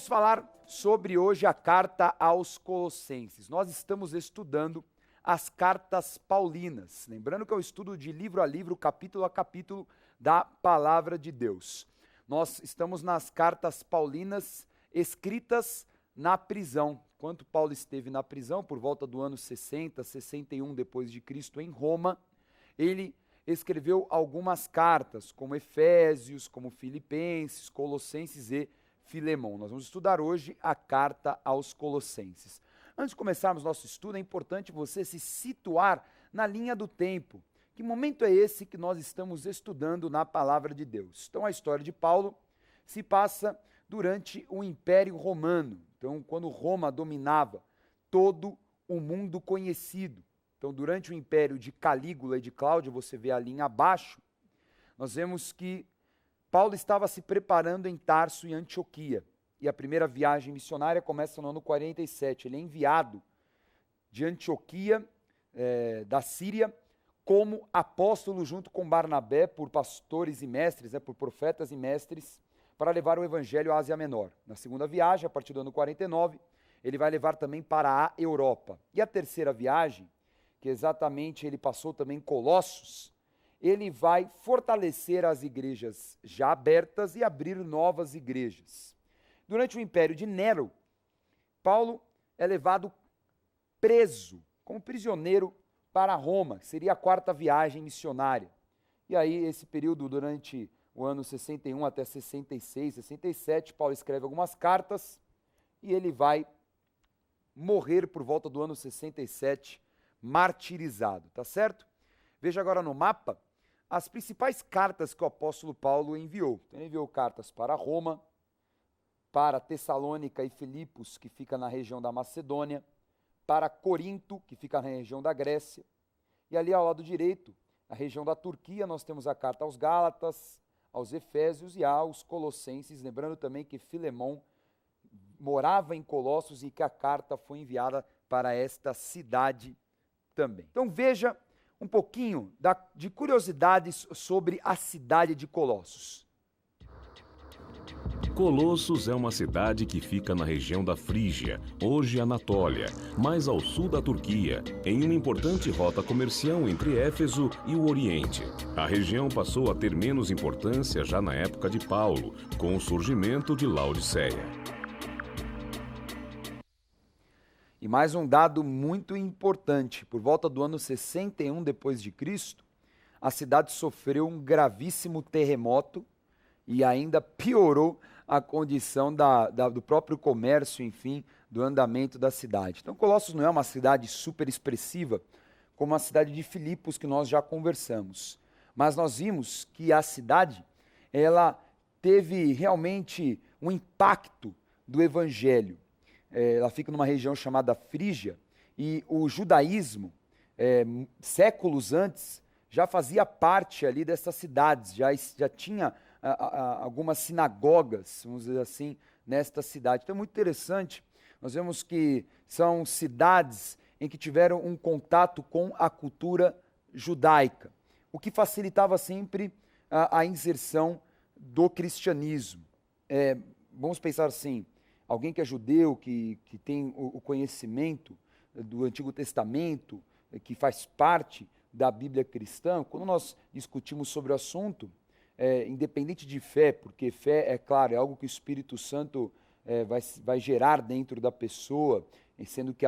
vamos falar sobre hoje a carta aos Colossenses. Nós estamos estudando as cartas paulinas, lembrando que é o estudo de livro a livro, capítulo a capítulo da palavra de Deus. Nós estamos nas cartas paulinas escritas na prisão. Enquanto Paulo esteve na prisão, por volta do ano 60, 61 depois de Cristo em Roma, ele escreveu algumas cartas, como Efésios, como Filipenses, Colossenses e Filemão. Nós vamos estudar hoje a carta aos Colossenses. Antes de começarmos nosso estudo, é importante você se situar na linha do tempo. Que momento é esse que nós estamos estudando na palavra de Deus? Então, a história de Paulo se passa durante o Império Romano. Então, quando Roma dominava todo o mundo conhecido. Então, durante o império de Calígula e de Cláudio, você vê a linha abaixo, nós vemos que Paulo estava se preparando em Tarso e Antioquia. E a primeira viagem missionária começa no ano 47. Ele é enviado de Antioquia, da Síria, como apóstolo junto com Barnabé, por pastores e mestres, por profetas e mestres, para levar o evangelho à Ásia Menor. Na segunda viagem, a partir do ano 49, ele vai levar também para a Europa. E a terceira viagem, que exatamente ele passou também em Colossos, ele vai fortalecer as igrejas já abertas e abrir novas igrejas. Durante o império de Nero, Paulo é levado preso, como prisioneiro, para Roma, que seria a quarta viagem missionária. E aí, esse período, durante o ano 61 até 66, 67, Paulo escreve algumas cartas e ele vai morrer por volta do ano 67, martirizado, tá certo? Veja agora no mapa as principais cartas que o apóstolo Paulo enviou. Então, ele enviou cartas para Roma, para Tessalônica e Filipos, que fica na região da Macedônia, para Corinto, que fica na região da Grécia, e ali ao lado direito, na região da Turquia, nós temos a carta aos Gálatas, aos Efésios e aos Colossenses, lembrando também que Filemão morava em Colossos e que a carta foi enviada para esta cidade também. Então veja um pouquinho de curiosidades sobre a cidade de Colossos. Colossos é uma cidade que fica na região da Frígia, hoje Anatólia, mais ao sul da Turquia, em uma importante rota comercial entre Éfeso e o Oriente. A região passou a ter menos importância já na época de Paulo, com o surgimento de Laodiceia. E mais um dado muito importante, por volta do ano 61 depois de Cristo, a cidade sofreu um gravíssimo terremoto e ainda piorou a condição do próprio comércio, enfim, do andamento da cidade. Então, Colossos não é uma cidade super expressiva, como a cidade de Filipos, que nós já conversamos. Mas nós vimos que a cidade, ela teve realmente um impacto do evangelho. Ela fica numa região chamada Frígia, e o judaísmo, séculos antes, já fazia parte ali dessas cidades, já tinha algumas sinagogas, vamos dizer assim, nesta cidade. Então é muito interessante, nós vemos que são cidades em que tiveram um contato com a cultura judaica, o que facilitava sempre a inserção do cristianismo. Vamos pensar assim, alguém que é judeu, que tem o conhecimento do Antigo Testamento, que faz parte da Bíblia cristã, quando nós discutimos sobre o assunto, independente de fé, porque fé, é claro, é algo que o Espírito Santo vai gerar dentro da pessoa, sendo que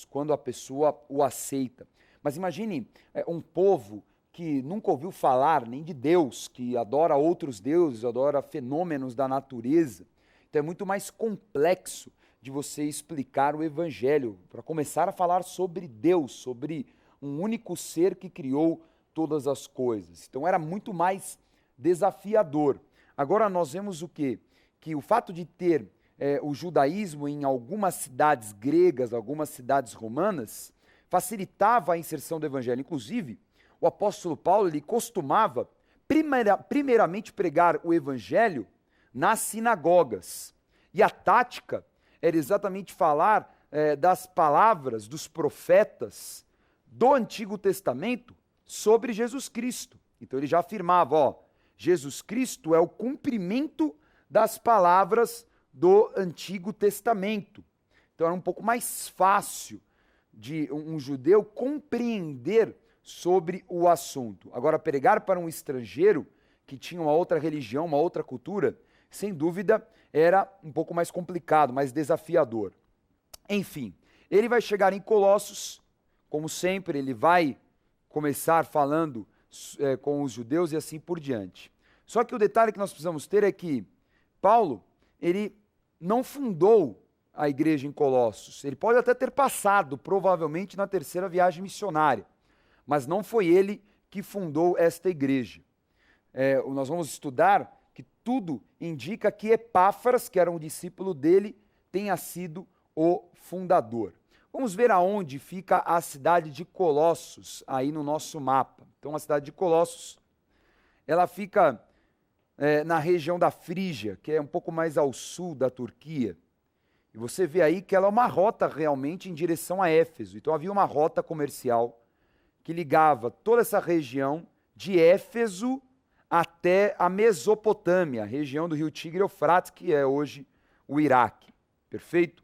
quando a pessoa o aceita. Mas imagine um povo que nunca ouviu falar nem de Deus, que adora outros deuses, adora fenômenos da natureza. Então é muito mais complexo de você explicar o evangelho, para começar a falar sobre Deus, sobre um único ser que criou todas as coisas. Então era muito mais desafiador. Agora nós vemos o quê? Que o fato de ter o judaísmo em algumas cidades gregas, algumas cidades romanas, facilitava a inserção do evangelho. Inclusive, o apóstolo Paulo, ele costumava primeiramente pregar o evangelho nas sinagogas. E a tática era exatamente falar das palavras dos profetas do Antigo Testamento sobre Jesus Cristo. Então ele já afirmava, Jesus Cristo é o cumprimento das palavras do Antigo Testamento. Então era um pouco mais fácil de um judeu compreender sobre o assunto. Agora, pregar para um estrangeiro que tinha uma outra religião, uma outra cultura, sem dúvida era um pouco mais complicado, mais desafiador. Enfim, ele vai chegar em Colossos, como sempre, ele vai começar falando com os judeus e assim por diante. Só que o detalhe que nós precisamos ter é que Paulo, ele não fundou a igreja em Colossos. Ele pode até ter passado, provavelmente, na terceira viagem missionária, mas não foi ele que fundou esta igreja. Nós vamos estudar que tudo indica que Epáfras, que era um discípulo dele, tenha sido o fundador. Vamos ver aonde fica a cidade de Colossos, aí no nosso mapa. Então, a cidade de Colossos, ela fica na região da Frígia, que é um pouco mais ao sul da Turquia. E você vê aí que ela é uma rota realmente em direção a Éfeso. Então, havia uma rota comercial que ligava toda essa região de Éfeso até a Mesopotâmia, a região do rio Tigre e Eufrates, que é hoje o Iraque. Perfeito?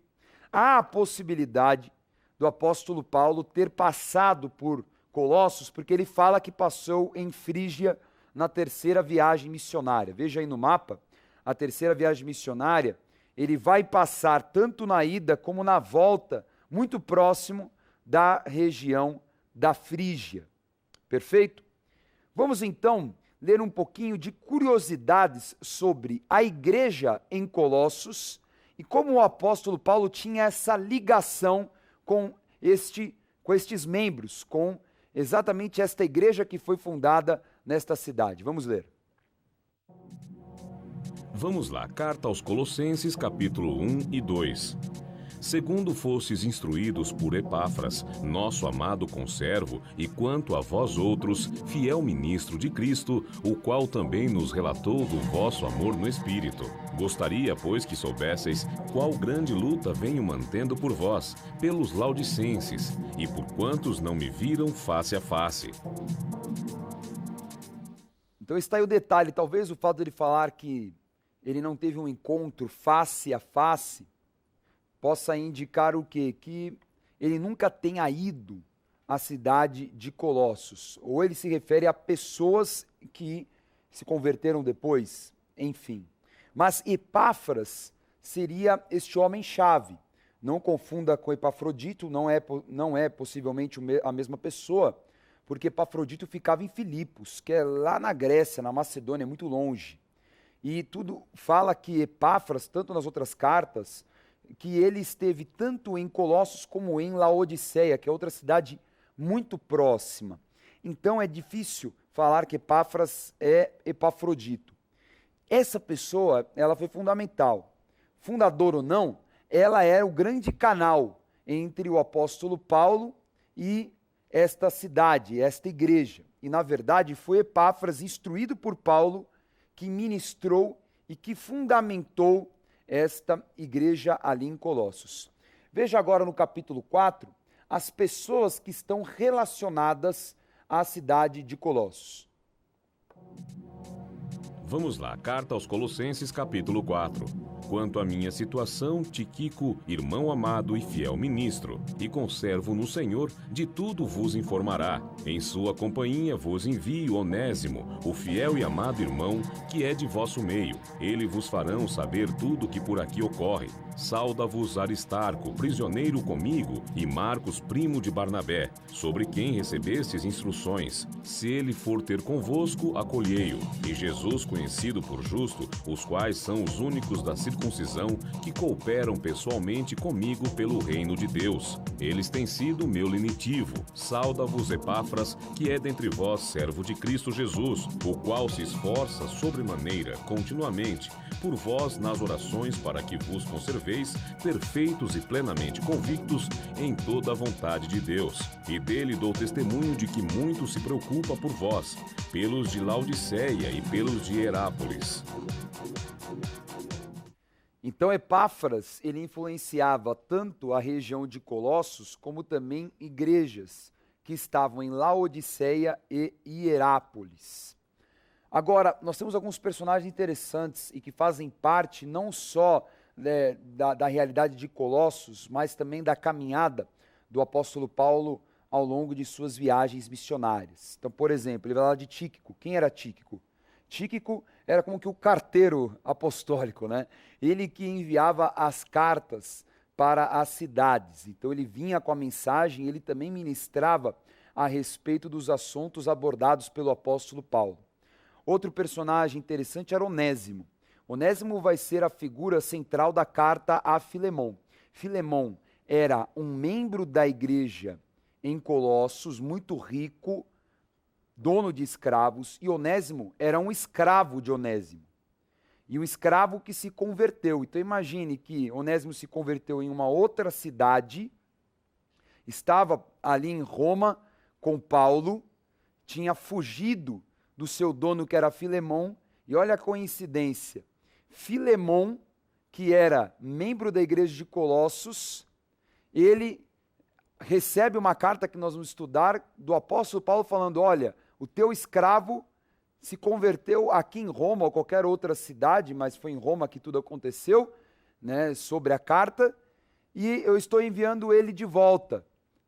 Há a possibilidade do apóstolo Paulo ter passado por Colossos, porque ele fala que passou em Frígia na terceira viagem missionária. Veja aí no mapa, a terceira viagem missionária, ele vai passar tanto na ida como na volta, muito próximo da região da Frígia. Perfeito? Vamos então ler um pouquinho de curiosidades sobre a igreja em Colossos e como o apóstolo Paulo tinha essa ligação com estes membros, com exatamente esta igreja que foi fundada nesta cidade. Vamos ler. Vamos lá, carta aos Colossenses, capítulo 1 e 2. Segundo fostes instruídos por Epáfras, nosso amado conservo, e quanto a vós outros, fiel ministro de Cristo, o qual também nos relatou do vosso amor no Espírito. Gostaria, pois, que soubesseis qual grande luta venho mantendo por vós, pelos laudicenses, e por quantos não me viram face a face. Então está aí o detalhe, talvez o fato de ele falar que ele não teve um encontro face a face, possa indicar o quê? Que ele nunca tenha ido à cidade de Colossos. Ou ele se refere a pessoas que se converteram depois, enfim. Mas Epáfras seria este homem-chave. Não confunda com Epafrodito, não é possivelmente a mesma pessoa, porque Epafrodito ficava em Filipos, que é lá na Grécia, na Macedônia, muito longe. E tudo fala que Epáfras, tanto nas outras cartas, que ele esteve tanto em Colossos como em Laodiceia, que é outra cidade muito próxima. Então é difícil falar que Epáfras é Epafrodito. Essa pessoa, ela foi fundamental. Fundador ou não, ela era o grande canal entre o apóstolo Paulo e esta cidade, esta igreja. E na verdade foi Epáfras, instruído por Paulo, que ministrou e que fundamentou esta igreja ali em Colossos. Veja agora no capítulo 4, as pessoas que estão relacionadas à cidade de Colossos. Vamos lá, carta aos Colossenses, capítulo 4. Quanto à minha situação, Tíquico, irmão amado e fiel ministro, e conservo no Senhor, de tudo vos informará. Em sua companhia vos envio Onésimo, o fiel e amado irmão, que é de vosso meio. Ele vos farão saber tudo que por aqui ocorre. Sauda-vos Aristarco, prisioneiro comigo, e Marcos, primo de Barnabé, sobre quem recebestes instruções. Se ele for ter convosco, acolhei-o. E Jesus, conhecido por justo, os quais são os únicos da circuncisão que cooperam pessoalmente comigo pelo reino de Deus. Eles têm sido meu lenitivo. Sauda-vos Epáfras, que é dentre vós servo de Cristo Jesus, o qual se esforça sobremaneira, continuamente, por vós nas orações para que vos conserveis perfeitos e plenamente convictos em toda a vontade de Deus. E dele dou testemunho de que muito se preocupa por vós, pelos de Laodiceia e pelos de Herápolis. Então Epáfras, ele influenciava tanto a região de Colossos, como também igrejas que estavam em Laodiceia e Hierápolis. Agora, nós temos alguns personagens interessantes e que fazem parte não só da realidade de Colossos, mas também da caminhada do apóstolo Paulo ao longo de suas viagens missionárias. Então, por exemplo, ele vai falar de Tíquico. Quem era Tíquico? Tíquico era como que o carteiro apostólico, né? Ele que enviava as cartas para as cidades. Então ele vinha com a mensagem, ele também ministrava a respeito dos assuntos abordados pelo apóstolo Paulo. Outro personagem interessante era Onésimo. Onésimo vai ser a figura central da carta a Filemão. Filemão era um membro da igreja em Colossos, muito rico, dono de escravos, e Onésimo era um escravo de Onésimo. E um escravo que se converteu. Então imagine que Onésimo se converteu em uma outra cidade, estava ali em Roma com Paulo, tinha fugido do seu dono que era Filemão, e olha a coincidência, Filemão, que era membro da igreja de Colossos, ele recebe uma carta que nós vamos estudar do apóstolo Paulo falando, olha, o teu escravo se converteu aqui em Roma ou qualquer outra cidade, mas foi em Roma que tudo aconteceu, né, sobre a carta, e eu estou enviando ele de volta.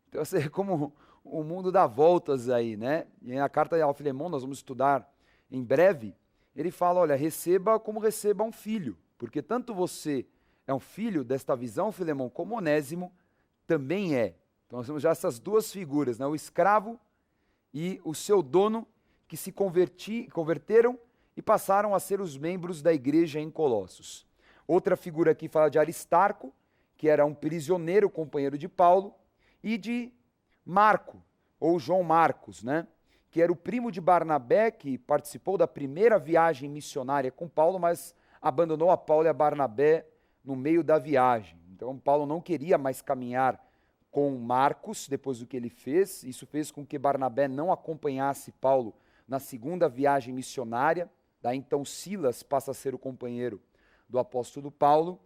Então, é como o mundo dá voltas aí, né? E na carta ao Filemão, nós vamos estudar em breve, ele fala, olha, receba como receba um filho, porque tanto você é um filho desta visão, Filemão, como Onésimo também é. Então nós temos já essas duas figuras, né? O escravo e o seu dono, que se converteram e passaram a ser os membros da igreja em Colossos. Outra figura aqui fala de Aristarco, que era um prisioneiro, companheiro de Paulo, e de Marco, ou João Marcos, né? Que era o primo de Barnabé, que participou da primeira viagem missionária com Paulo, mas abandonou a Paulo e a Barnabé no meio da viagem. Então Paulo não queria mais caminhar com Marcos, depois do que ele fez. Isso fez com que Barnabé não acompanhasse Paulo na segunda viagem missionária. Daí então Silas passa a ser o companheiro do apóstolo Paulo,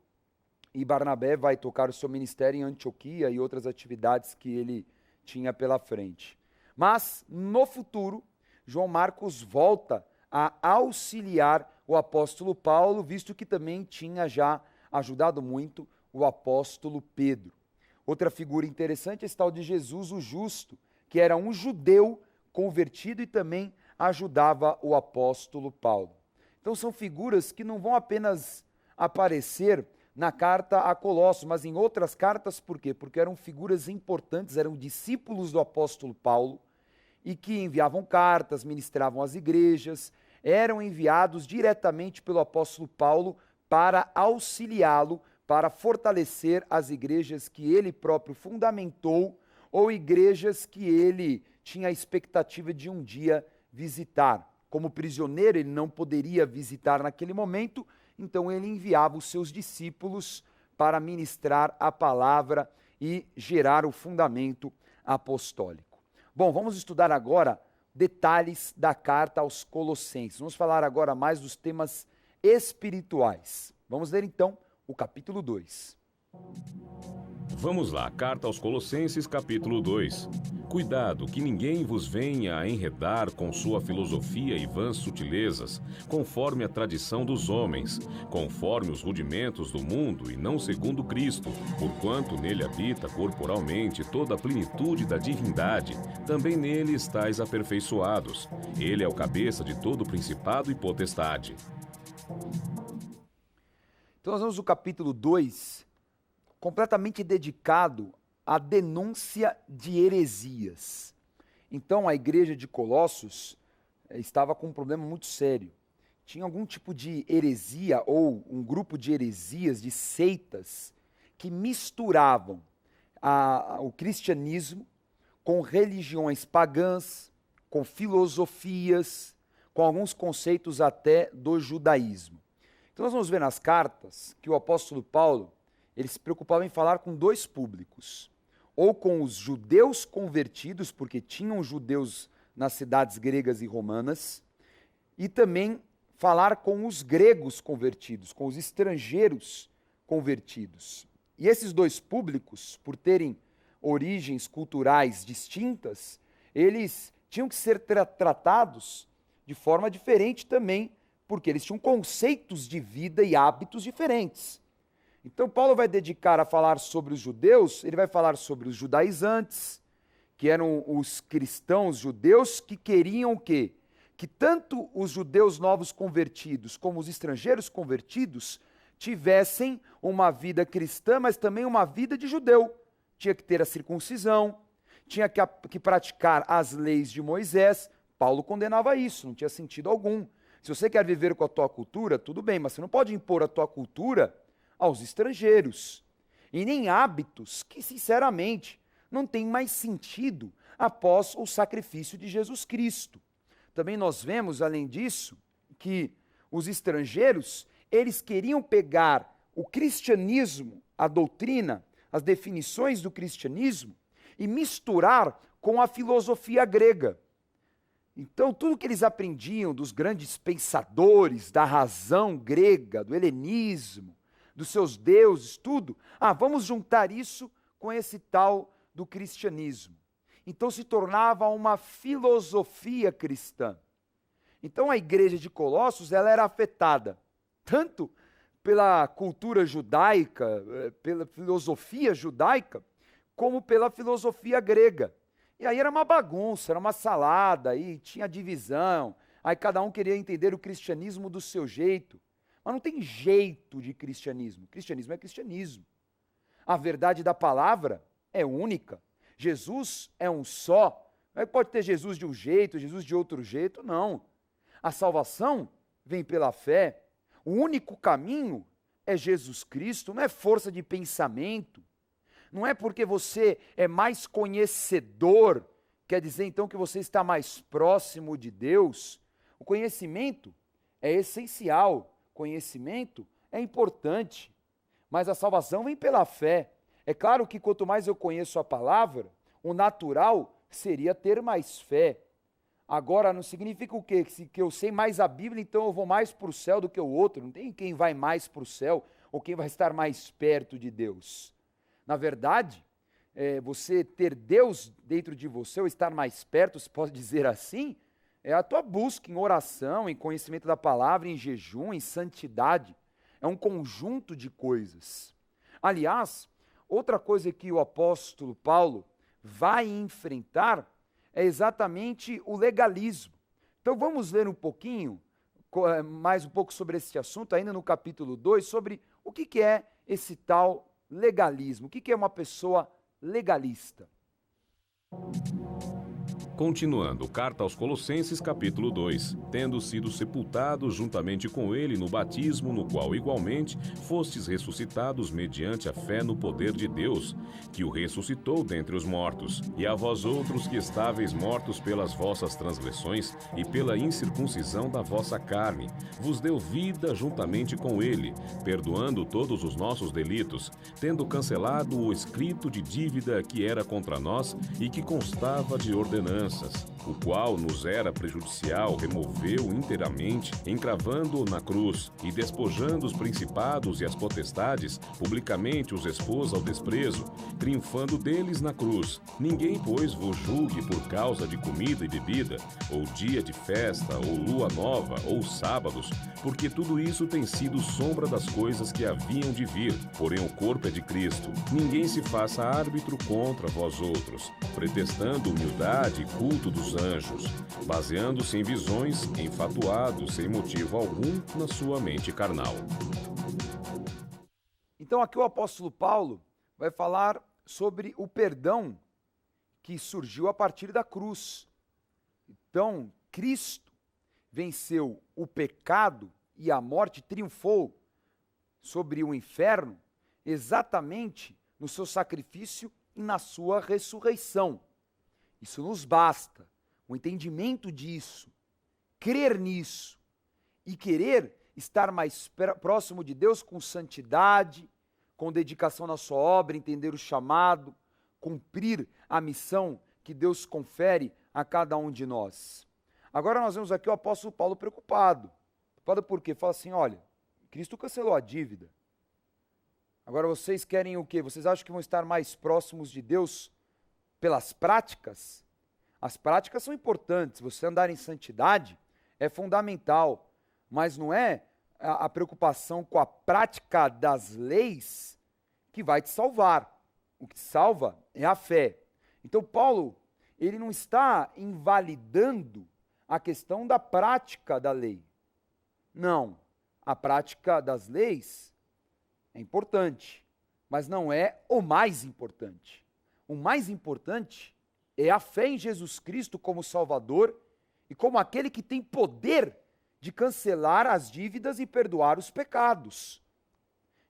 e Barnabé vai tocar o seu ministério em Antioquia e outras atividades que ele tinha pela frente. Mas, no futuro, João Marcos volta a auxiliar o apóstolo Paulo, visto que também tinha já ajudado muito o apóstolo Pedro. Outra figura interessante é esse tal de Jesus o Justo, que era um judeu convertido e também ajudava o apóstolo Paulo. Então são figuras que não vão apenas aparecer na carta a Colossos, mas em outras cartas, por quê? Porque eram figuras importantes, eram discípulos do apóstolo Paulo, e que enviavam cartas, ministravam às igrejas, eram enviados diretamente pelo apóstolo Paulo para auxiliá-lo, para fortalecer as igrejas que ele próprio fundamentou, ou igrejas que ele tinha a expectativa de um dia visitar. Como prisioneiro, ele não poderia visitar naquele momento, então ele enviava os seus discípulos para ministrar a palavra e gerar o fundamento apostólico. Bom, vamos estudar agora detalhes da carta aos Colossenses. Vamos falar agora mais dos temas espirituais. Vamos ler então o capítulo 2. Vamos lá, carta aos Colossenses, capítulo 2. Cuidado, que ninguém vos venha a enredar com sua filosofia e vãs sutilezas, conforme a tradição dos homens, conforme os rudimentos do mundo e não segundo Cristo, porquanto nele habita corporalmente toda a plenitude da divindade, também nele estáis aperfeiçoados. Ele é o cabeça de todo principado e potestade. Então nós vamos no capítulo 2, completamente dedicado à denúncia de heresias. Então a igreja de Colossos estava com um problema muito sério. Tinha algum tipo de heresia ou um grupo de heresias, de seitas, que misturavam o cristianismo com religiões pagãs, com filosofias, com alguns conceitos até do judaísmo. Então nós vamos ver nas cartas que o apóstolo Paulo, ele se preocupava em falar com dois públicos, ou com os judeus convertidos, porque tinham judeus nas cidades gregas e romanas, e também falar com os gregos convertidos, com os estrangeiros convertidos. E esses dois públicos, por terem origens culturais distintas, eles tinham que ser tratados de forma diferente também, porque eles tinham conceitos de vida e hábitos diferentes. Então Paulo vai dedicar a falar sobre os judeus, ele vai falar sobre os judaizantes, que eram os cristãos judeus que queriam o quê? Que tanto os judeus novos convertidos como os estrangeiros convertidos tivessem uma vida cristã, mas também uma vida de judeu. Tinha que ter a circuncisão, tinha que praticar as leis de Moisés. Paulo condenava isso, não tinha sentido algum. Se você quer viver com a tua cultura, tudo bem, mas você não pode impor a tua cultura aos estrangeiros. E nem hábitos que, sinceramente, não têm mais sentido após o sacrifício de Jesus Cristo. Também nós vemos, além disso, que os estrangeiros, eles queriam pegar o cristianismo, a doutrina, as definições do cristianismo e misturar com a filosofia grega. Então, tudo que eles aprendiam dos grandes pensadores, da razão grega, do helenismo, dos seus deuses, tudo, vamos juntar isso com esse tal do cristianismo. Então se tornava uma filosofia cristã. Então a igreja de Colossos, ela era afetada tanto pela cultura judaica, pela filosofia judaica, como pela filosofia grega. E aí era uma bagunça, era uma salada, aí tinha divisão, aí cada um queria entender o cristianismo do seu jeito. Mas não tem jeito de cristianismo. Cristianismo é cristianismo. A verdade da palavra é única. Jesus é um só. Não é que pode ter Jesus de um jeito, Jesus de outro jeito, não. A salvação vem pela fé. O único caminho é Jesus Cristo, não é força de pensamento. Não é porque você é mais conhecedor, quer dizer então que você está mais próximo de Deus. O conhecimento é essencial. Conhecimento é importante, mas a salvação vem pela fé. É claro que quanto mais eu conheço a palavra, o natural seria ter mais fé. Agora, não significa o quê? Que eu sei mais a Bíblia, então eu vou mais para o céu do que o outro. Não tem quem vai mais para o céu ou quem vai estar mais perto de Deus. Na verdade, você ter Deus dentro de você ou estar mais perto, se pode dizer assim, é a tua busca em oração, em conhecimento da palavra, em jejum, em santidade. É um conjunto de coisas. Aliás, outra coisa que o apóstolo Paulo vai enfrentar é exatamente o legalismo. Então vamos ler um pouquinho, mais um pouco sobre esse assunto, ainda no capítulo 2, sobre o que é esse tal legalismo. O que é uma pessoa legalista? Continuando, carta aos Colossenses, capítulo 2. Tendo sido sepultados juntamente com ele no batismo, no qual igualmente fostes ressuscitados mediante a fé no poder de Deus, que o ressuscitou dentre os mortos. E a vós outros que estáveis mortos pelas vossas transgressões e pela incircuncisão da vossa carne, vos deu vida juntamente com ele, perdoando todos os nossos delitos, tendo cancelado o escrito de dívida que era contra nós e que constava de ordenanças, o qual nos era prejudicial, removeu inteiramente, encravando-o na cruz, e despojando os principados e as potestades, publicamente os expôs ao desprezo, triunfando deles na cruz. Ninguém, pois, vos julgue por causa de comida e bebida, ou dia de festa, ou lua nova, ou sábados, porque tudo isso tem sido sombra das coisas que haviam de vir, porém o corpo é de Cristo. Ninguém se faça árbitro contra vós outros, pretextando humildade e culto dos anjos, baseando-se em visões, enfatuados sem motivo algum na sua mente carnal. Então aqui o apóstolo Paulo vai falar sobre o perdão que surgiu a partir da cruz. Então, Cristo venceu o pecado e a morte, triunfou sobre o inferno exatamente no seu sacrifício e na sua ressurreição. Isso nos basta, o entendimento disso, crer nisso e querer estar mais próximo de Deus com santidade, com dedicação na sua obra, entender o chamado, cumprir a missão que Deus confere a cada um de nós. Agora nós vemos aqui o apóstolo Paulo preocupado. Preocupado por quê? Fala assim, olha, Cristo cancelou a dívida. Agora vocês querem o quê? Vocês acham que vão estar mais próximos de Deus pelas práticas? As práticas são importantes. Você andar em santidade é fundamental, mas não é a preocupação com a prática das leis que vai te salvar. O que te salva é a fé. Então Paulo, ele não está invalidando a questão da prática da lei. Não, a prática das leis é importante, mas não é o mais importante. O mais importante é a fé em Jesus Cristo como Salvador e como aquele que tem poder de cancelar as dívidas e perdoar os pecados.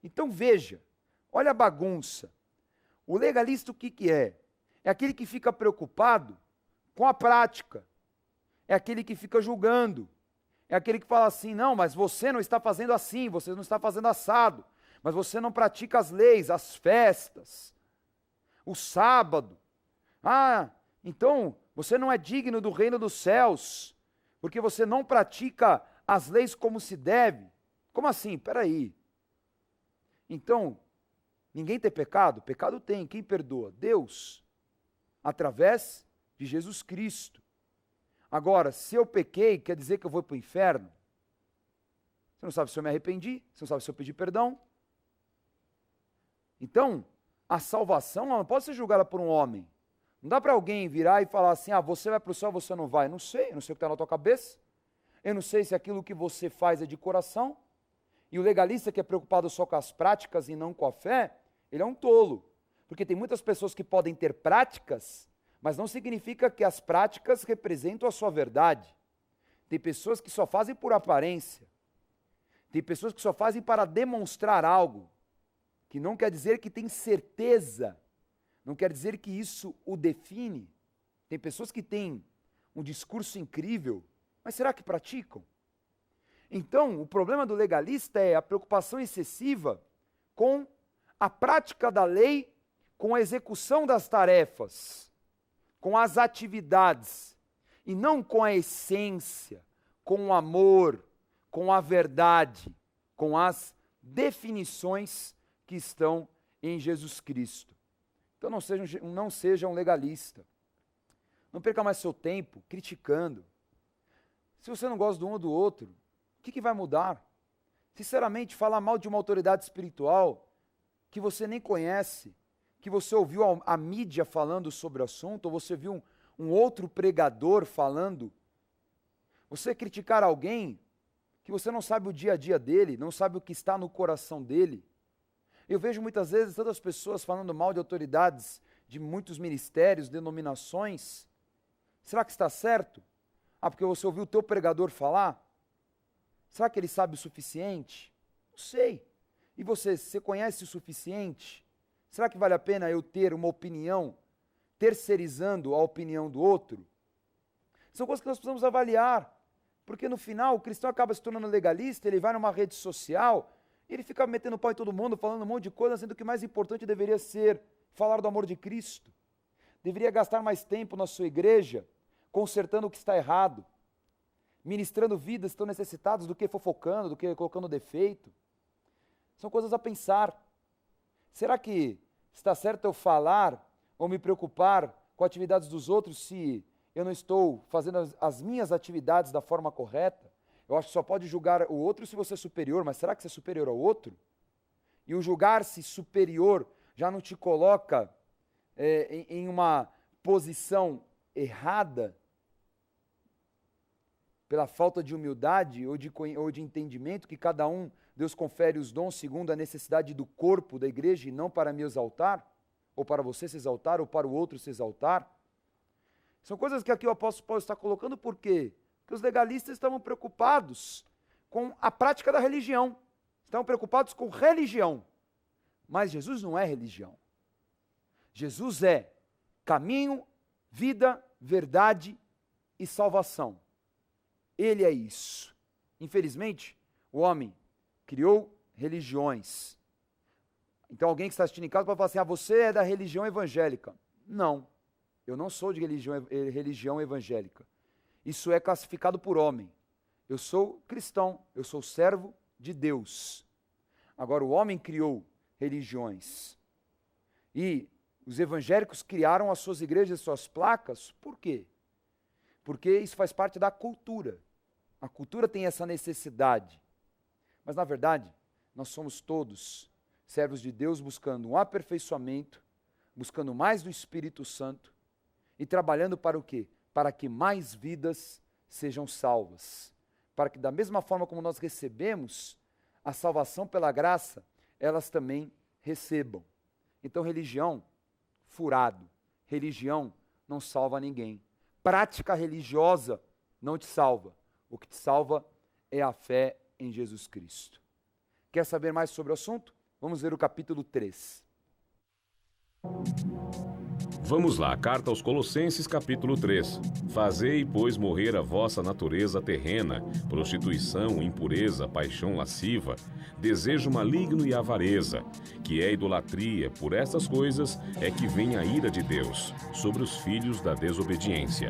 Então veja, olha a bagunça. O legalista o que é? É aquele que fica preocupado com a prática. É aquele que fica julgando. É aquele que fala assim, não, mas você não está fazendo assim, você não está fazendo assado. Mas você não pratica as leis, as festas, o sábado. Ah, então você não é digno do reino dos céus, porque você não pratica as leis como se deve. Como assim? Peraí. Então, ninguém tem pecado? Pecado tem. Quem perdoa? Deus. Através de Jesus Cristo. Agora, se eu pequei, quer dizer que eu vou para o inferno? Você não sabe se eu me arrependi, você não sabe se eu pedi perdão. Então, a salvação não pode ser julgada por um homem. Não dá para alguém virar e falar assim, você vai para o céu, você não vai. Eu não sei o que está na tua cabeça. Eu não sei se aquilo que você faz é de coração. E o legalista que é preocupado só com as práticas e não com a fé, ele é um tolo. Porque tem muitas pessoas que podem ter práticas, mas não significa que as práticas representam a sua verdade. Tem pessoas que só fazem por aparência. Tem pessoas que só fazem para demonstrar algo, que não quer dizer que tem certeza, não quer dizer que isso o define. Tem pessoas que têm um discurso incrível, mas será que praticam? Então, o problema do legalista é a preocupação excessiva com a prática da lei, com a execução das tarefas, com as atividades, e não com a essência, com o amor, com a verdade, com as definições que estão em Jesus Cristo. Então não seja um legalista. Não perca mais seu tempo criticando. Se você não gosta do um ou do outro, o que vai mudar? Sinceramente, falar mal de uma autoridade espiritual que você nem conhece, que você ouviu a mídia falando sobre o assunto, ou você viu um outro pregador falando, você criticar alguém que você não sabe o dia a dia dele, não sabe o que está no coração dele. Eu vejo muitas vezes tantas pessoas falando mal de autoridades de muitos ministérios, denominações. Será que está certo? Porque você ouviu o teu pregador falar? Será que ele sabe o suficiente? Não sei. E você conhece o suficiente? Será que vale a pena eu ter uma opinião, terceirizando a opinião do outro? São coisas que nós precisamos avaliar, porque no final o cristão acaba se tornando legalista, ele vai numa rede social, ele fica metendo pau em todo mundo, falando um monte de coisa, sendo que o mais importante deveria ser falar do amor de Cristo. Deveria gastar mais tempo na sua igreja, consertando o que está errado, ministrando vidas que estão necessitadas, do que fofocando, do que colocando defeito. São coisas a pensar. Será que está certo eu falar ou me preocupar com atividades dos outros se eu não estou fazendo as minhas atividades da forma correta? Eu acho que só pode julgar o outro se você é superior, mas será que você é superior ao outro? E o julgar-se superior já não te coloca em uma posição errada pela falta de humildade ou de entendimento que cada um, Deus confere os dons segundo a necessidade do corpo da igreja e não para me exaltar, ou para você se exaltar, ou para o outro se exaltar? São coisas que aqui o apóstolo Paulo está colocando, por quê? Porque os legalistas estavam preocupados com a prática da religião, estavam preocupados com religião, mas Jesus não é religião. Jesus é caminho, vida, verdade e salvação. Ele é isso. Infelizmente, o homem criou religiões. Então alguém que está assistindo em casa pode falar assim, você é da religião evangélica. Não, eu não sou de religião evangélica. Isso é classificado por homem. Eu sou cristão, eu sou servo de Deus. Agora, o homem criou religiões. E os evangélicos criaram as suas igrejas e suas placas. Por quê? Porque isso faz parte da cultura. A cultura tem essa necessidade. Mas na verdade, nós somos todos servos de Deus buscando um aperfeiçoamento, buscando mais do Espírito Santo e trabalhando para o quê? Para que mais vidas sejam salvas. Para que da mesma forma como nós recebemos a salvação pela graça, elas também recebam. Então religião, furado. Religião não salva ninguém. Prática religiosa não te salva. O que te salva é a fé em Jesus Cristo. Quer saber mais sobre o assunto? Vamos ver o capítulo 3. Vamos lá, carta aos Colossenses, capítulo 3. Fazei, pois, morrer a vossa natureza terrena, prostituição, impureza, paixão lasciva, desejo maligno e avareza, que é idolatria. Por estas coisas é que vem a ira de Deus sobre os filhos da desobediência.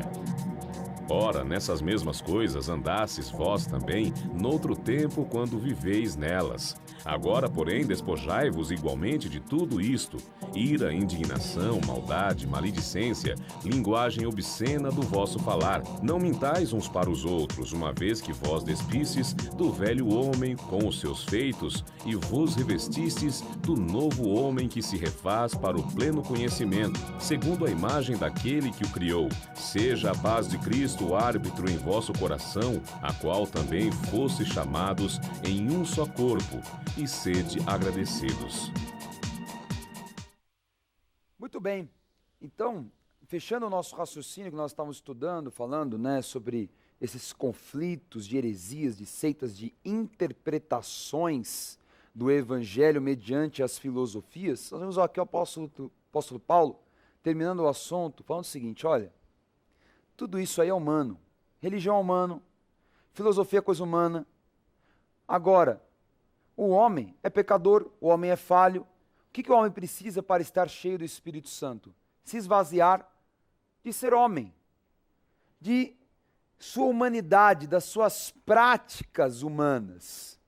Ora, nessas mesmas coisas andastes vós também, noutro tempo, quando viveis nelas. Agora, porém, despojai-vos igualmente de tudo isto: ira, indignação, maldade, maledicência, linguagem obscena do vosso falar. Não mintais uns para os outros, uma vez que vós despistes do velho homem com os seus feitos e vos revestistes do novo homem que se refaz para o pleno conhecimento, segundo a imagem daquele que o criou. Seja a paz de Cristo o árbitro em vosso coração, a qual também fosse chamados em um só corpo, e sede agradecidos. Muito bem. Então, fechando o nosso raciocínio que nós estávamos estudando, falando, sobre esses conflitos de heresias, de seitas, de interpretações do Evangelho mediante as filosofias, nós vemos aqui o apóstolo Paulo terminando o assunto, falando o seguinte: olha, tudo isso aí é humano, religião é humano, filosofia é coisa humana. Agora, o homem é pecador, o homem é falho. O que o homem precisa para estar cheio do Espírito Santo? Se esvaziar de ser homem, de sua humanidade, das suas práticas humanas,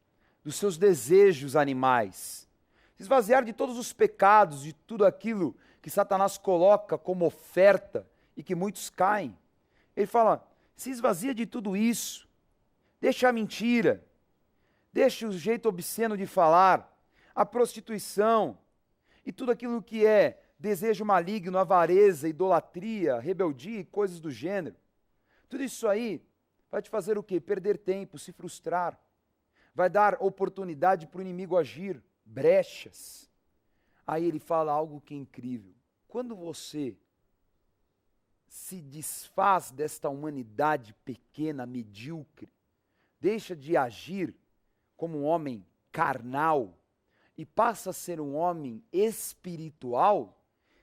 dos seus desejos animais. Se esvaziar de todos os pecados, de tudo aquilo que Satanás coloca como oferta e que muitos caem. Ele fala, se esvazia de tudo isso, deixa a mentira, deixa o jeito obsceno de falar, a prostituição e tudo aquilo que é desejo maligno, avareza, idolatria, rebeldia e coisas do gênero. Tudo isso aí vai te fazer o quê? Perder tempo, se frustrar. Vai dar oportunidade para o inimigo agir, brechas. Aí ele fala algo que é incrível. Quando você se desfaz desta humanidade pequena, medíocre, deixa de agir como um homem carnal e passa a ser um homem espiritual,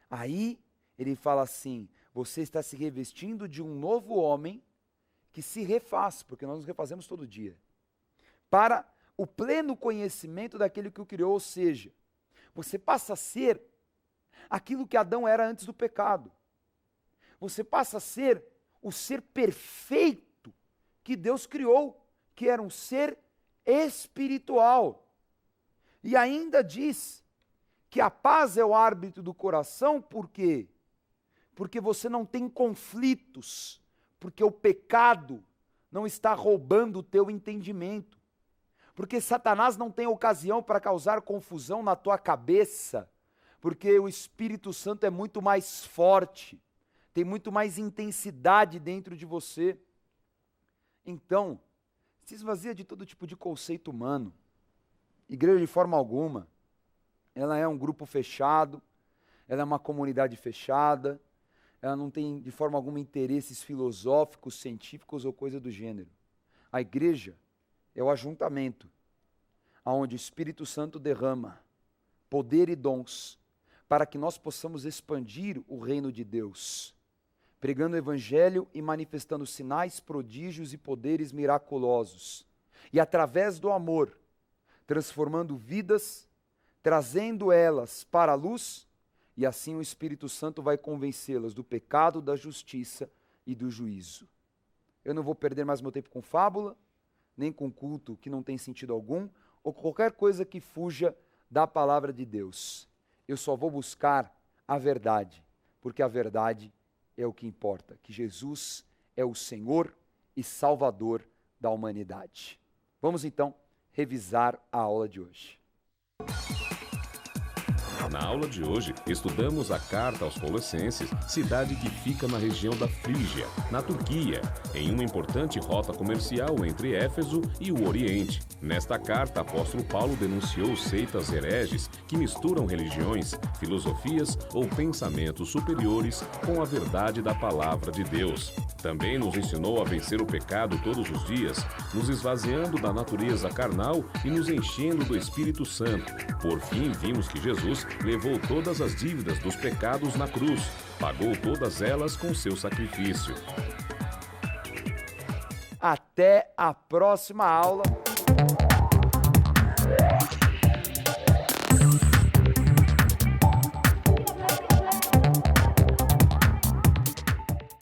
aí ele fala assim, você está se revestindo de um novo homem que se refaz, porque nós nos refazemos todo dia, para o pleno conhecimento daquele que o criou, ou seja, você passa a ser aquilo que Adão era antes do pecado. Você passa a ser o ser perfeito que Deus criou, que era um ser espiritual. E ainda diz que a paz é o árbitro do coração, por quê? Porque você não tem conflitos, porque o pecado não está roubando o teu entendimento, porque Satanás não tem ocasião para causar confusão na tua cabeça, porque o Espírito Santo é muito mais forte, tem muito mais intensidade dentro de você. Então, se esvazia de todo tipo de conceito humano. Igreja de forma alguma, ela é um grupo fechado, ela é uma comunidade fechada, ela não tem de forma alguma interesses filosóficos, científicos ou coisa do gênero. A igreja é o ajuntamento, onde o Espírito Santo derrama poder e dons, para que nós possamos expandir o reino de Deus, pregando o evangelho e manifestando sinais, prodígios e poderes miraculosos. E através do amor, transformando vidas, trazendo elas para a luz, e assim o Espírito Santo vai convencê-las do pecado, da justiça e do juízo. Eu não vou perder mais meu tempo com fábula, nem com culto que não tem sentido algum, ou qualquer coisa que fuja da palavra de Deus. Eu só vou buscar a verdade, porque a verdade é o que importa, que Jesus é o Senhor e Salvador da humanidade. Vamos então revisar a aula de hoje. Na aula de hoje, estudamos a carta aos Colossenses, cidade que fica na região da Frígia, na Turquia, em uma importante rota comercial entre Éfeso e o Oriente. Nesta carta, apóstolo Paulo denunciou seitas hereges que misturam religiões, filosofias ou pensamentos superiores com a verdade da palavra de Deus. Também nos ensinou a vencer o pecado todos os dias, nos esvaziando da natureza carnal e nos enchendo do Espírito Santo. Por fim, vimos que Jesus levou todas as dívidas dos pecados na cruz, pagou todas elas com seu sacrifício. Até a próxima aula.